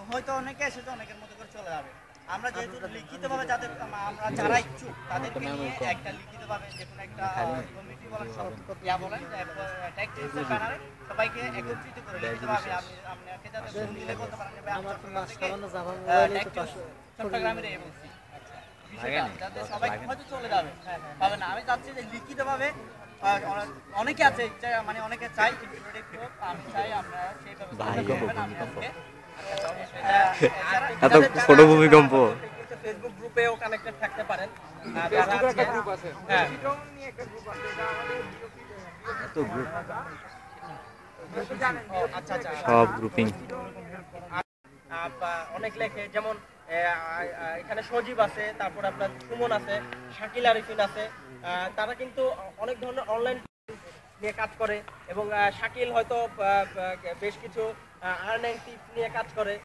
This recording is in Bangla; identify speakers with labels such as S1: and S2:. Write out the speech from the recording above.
S1: হয়তো অনেকে এসেছে অনেকের মতো করে চলে যাবে। আমরা যেহেতু লিখিতভাবে যাদের আমরা যারা ইচ্ছুক তাদেরকে নিয়ে একটা লিখিতভাবে যে কোনো একটা কমিটি বলেন ইয়া বলেন ট্যাক্সের ব্যানারে সবাইকে একত্রিত করে লিখিতভাবে আপনাকে যাতে ফোন দিলে বলতে পারেন যে চট্টগ্রামের এই বলছি বিষয়টা যাতে সবাই হয়তো চলে যাবে পাবে না। আমি চাচ্ছি যে লিখিতভাবে অনেকে আছে মানে অনেকে চাই আমি চাই আমরা সেইভাবে আমি আজকে
S2: এত ছোট ভূমিকম্প
S3: ফেসবুক গ্রুপেও কানেক্টেড থাকতে পারেন। গ্রুপ আছে, হ্যাঁ
S2: এত গ্রুপ
S3: আচ্ছা আচ্ছা
S2: সব গ্রুপিং
S3: অনেক লেখে, যেমন এখানে সজীব আছে, তারপর আপনার সুমন আছে, শাকিল আরিফিন আছে। তারা কিন্তু অনেক ধরনের অনলাইন নিয়ে কাজ করে এবং শাকিল হয়তো বেশ কিছু আর্নিং টিপস নিয়ে কাজ করে।